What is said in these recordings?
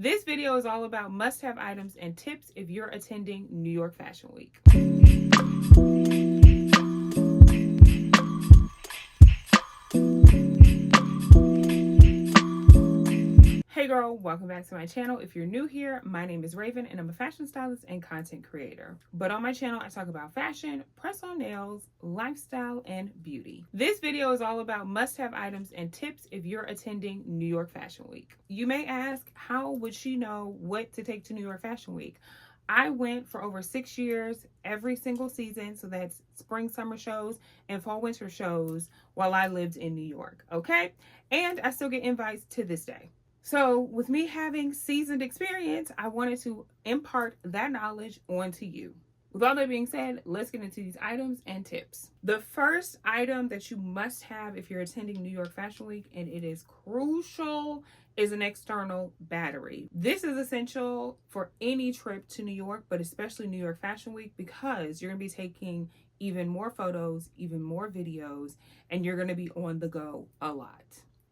This video is all about must-have items and tips if you're attending New York Fashion Week. Hey girl, welcome back to my channel. If you're new here, my name is Raven and I'm a fashion stylist and content creator. But on my channel, I talk about fashion, press-on nails, lifestyle, and beauty. This video is all about must-have items and tips if you're attending New York Fashion Week. You may ask, how would she know what to take to New York Fashion Week? I went for over 6 years, every single season, so that's spring, summer shows, and fall, winter shows while I lived in New York, okay? And I still get invites to this day. So with me having seasoned experience, I wanted to impart that knowledge onto you. With all that being said, let's get into these items and tips. The first item that you must have if you're attending New York Fashion Week, and it is crucial, is an external battery. This is essential for any trip to New York, but especially New York Fashion Week, because you're gonna be taking even more photos, even more videos, and you're gonna be on the go a lot.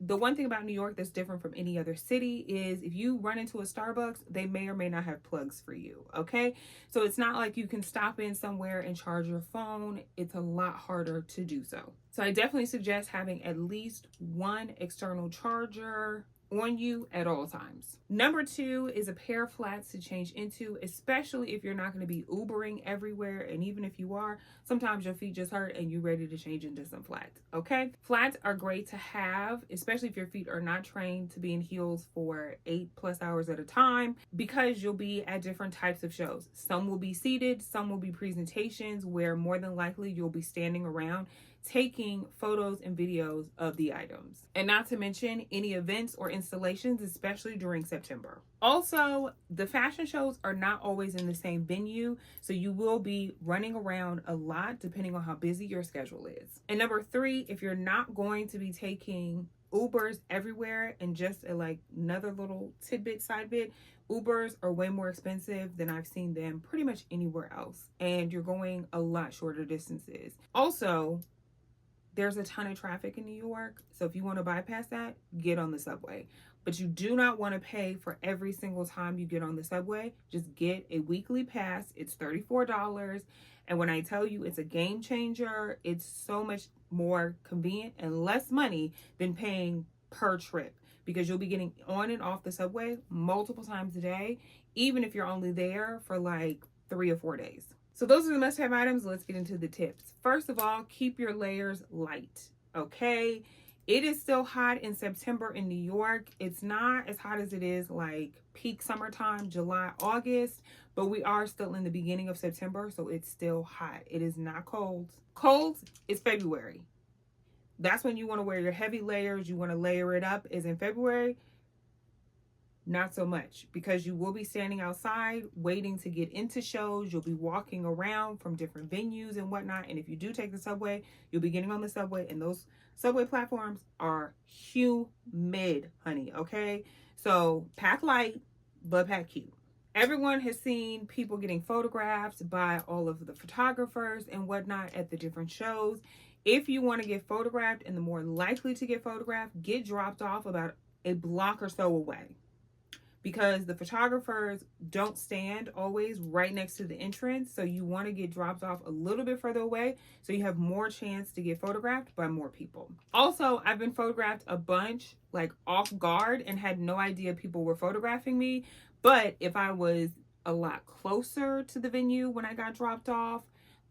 The one thing about New York that's different from any other city is if you run into a Starbucks, they may or may not have plugs for you, okay? So it's not like you can stop in somewhere and charge your phone. It's a lot harder to do so. So I definitely suggest having at least one external charger on you at all times. Number 2 is a pair of flats to change into, especially if you're not going to be Ubering everywhere. And even if you are, sometimes your feet just hurt and you're ready to change into some flats, okay? Flats are great to have, especially if your feet are not trained to be in heels for 8+ hours at a time, because you'll be at different types of shows. Some will be seated, some will be presentations where more than likely you'll be standing around taking photos and videos of the items. And not to mention any events or installations, especially during September. Also, the fashion shows are not always in the same venue, so you will be running around a lot depending on how busy your schedule is. And number 3, if you're not going to be taking Ubers everywhere, and just like another little tidbit, side bit, Ubers are way more expensive than I've seen them pretty much anywhere else, and you're going a lot shorter distances. Also, there's a ton of traffic in New York, so if you want to bypass that, get on the subway. But you do not want to pay for every single time you get on the subway. Just get a weekly pass. It's $34. And when I tell you it's a game changer, it's so much more convenient and less money than paying per trip, because you'll be getting on and off the subway multiple times a day, even if you're only there for like 3 or 4 days. So those are the must-have items. Let's get into the tips. First of all, keep your layers light, okay? It is still hot in September in New York. It's not as hot as it is like peak summertime, July, August, but we are still in the beginning of September, so it's still hot. It is not cold. Cold is February. That's when you want to wear your heavy layers. You want to layer it up. Is in February. Not so much, because you will be standing outside waiting to get into shows. You'll be walking around from different venues and whatnot. And if you do take the subway, you'll be getting on the subway, and those subway platforms are humid, honey, okay? So pack light, but pack cute. Everyone has seen people getting photographed by all of the photographers and whatnot at the different shows. If you want to get photographed, and the more likely to get photographed, get dropped off about a block or so away, because the photographers don't stand always right next to the entrance. So you want to get dropped off a little bit further away so you have more chance to get photographed by more people. Also, I've been photographed a bunch like off guard and had no idea people were photographing me. But if I was a lot closer to the venue when I got dropped off,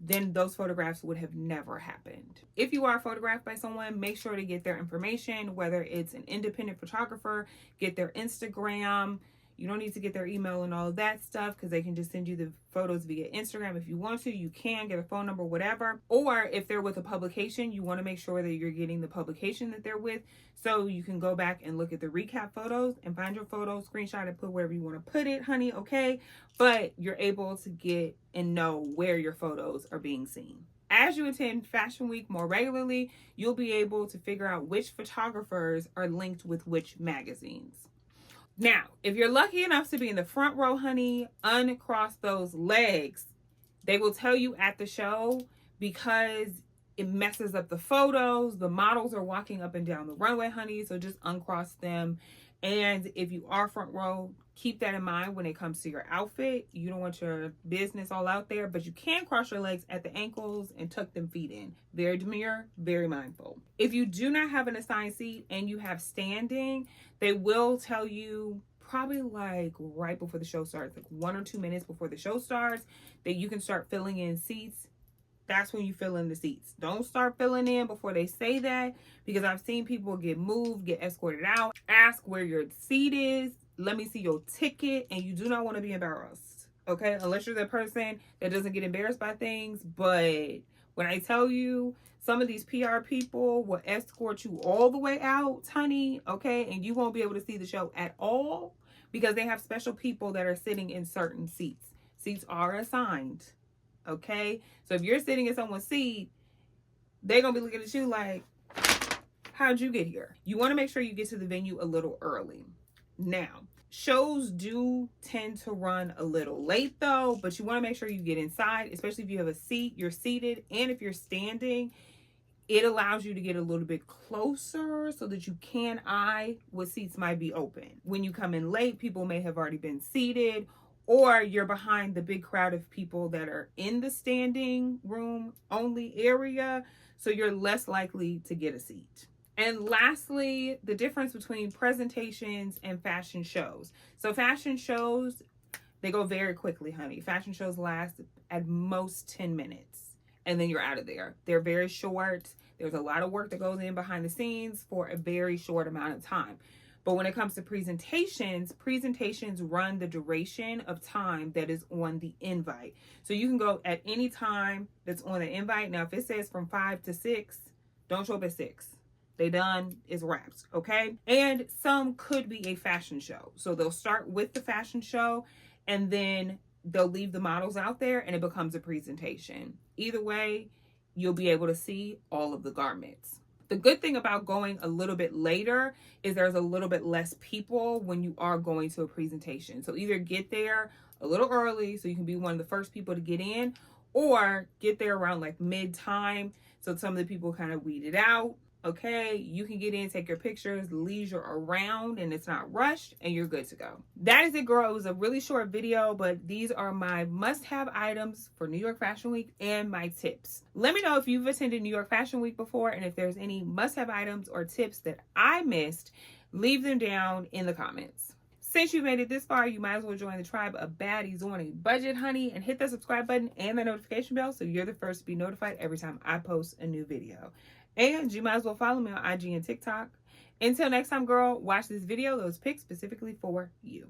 then those photographs would have never happened. If you are photographed by someone, make sure to get their information, whether it's an independent photographer, get their Instagram. You don't need to get their email and all of that stuff, because they can just send you the photos via Instagram. If you want to, you can get a phone number, whatever. Or if they're with a publication, you want to make sure that you're getting the publication that they're with, so you can go back and look at the recap photos and find your photos, screenshot it, put wherever you want to put it, honey, okay? But you're able to get and know where your photos are being seen. As you attend Fashion Week more regularly, you'll be able to figure out which photographers are linked with which magazines. Now, if you're lucky enough to be in the front row, honey, uncross those legs. They will tell you at the show, because it messes up the photos. The models are walking up and down the runway, honey, so just uncross them And if you are front row, keep that in mind when it comes to your outfit. You don't want your business all out there, but you can cross your legs at the ankles and tuck them feet in. Very demure, very mindful. If you do not have an assigned seat and you have standing, they will tell you probably like right before the show starts, like 1 or 2 minutes before the show starts, that you can start filling in seats. That's when you fill in the seats. Don't start filling in before they say that, because I've seen people get moved, get escorted out, ask where your seat is, let me see your ticket, and you do not want to be embarrassed, okay? Unless you're the person that doesn't get embarrassed by things. But when I tell you, some of these PR people will escort you all the way out, honey, okay? And you won't be able to see the show at all because they have special people that are sitting in certain seats. Seats are assigned. Okay, so if you're sitting in someone's seat, they're gonna be looking at you like, how'd you get here? You want to make sure you get to the venue a little early. Now, shows do tend to run a little late though, but you want to make sure you get inside, especially if you have a seat, you're seated, and if you're standing, it allows you to get a little bit closer so that you can eye what seats might be open. When you come in late, people may have already been seated, or you're behind the big crowd of people that are in the standing room only area, so you're less likely to get a seat. And lastly, the difference between presentations and fashion shows. So fashion shows, they go very quickly, honey. Fashion shows last at most 10 minutes, and then you're out of there. They're very short. There's a lot of work that goes in behind the scenes for a very short amount of time. But when it comes to presentations run the duration of time that is on the invite. So you can go at any time that's on the invite. Now, if it says from 5 to 6, don't show up at 6. They done, is wrapped, okay? And some could be a fashion show. So they'll start with the fashion show and then they'll leave the models out there and it becomes a presentation. Either way, you'll be able to see all of the garments. The good thing about going a little bit later is there's a little bit less people when you are going to a presentation. So either get there a little early so you can be one of the first people to get in, or get there around like mid-time so some of the people kind of weed it out. Okay, you can get in, take your pictures, leisure around, and it's not rushed, and you're good to go. That is it, girl. It was a really short video, but these are my must-have items for New York Fashion Week and my tips. Let me know if you've attended New York Fashion Week before, and if there's any must-have items or tips that I missed, leave them down in the comments. Since you made it this far, you might as well join the tribe of baddies on a budget, honey, and hit that subscribe button and the notification bell so you're the first to be notified every time I post a new video. And you might as well follow me on IG and TikTok. Until next time, girl, watch this video. Those pics specifically for you.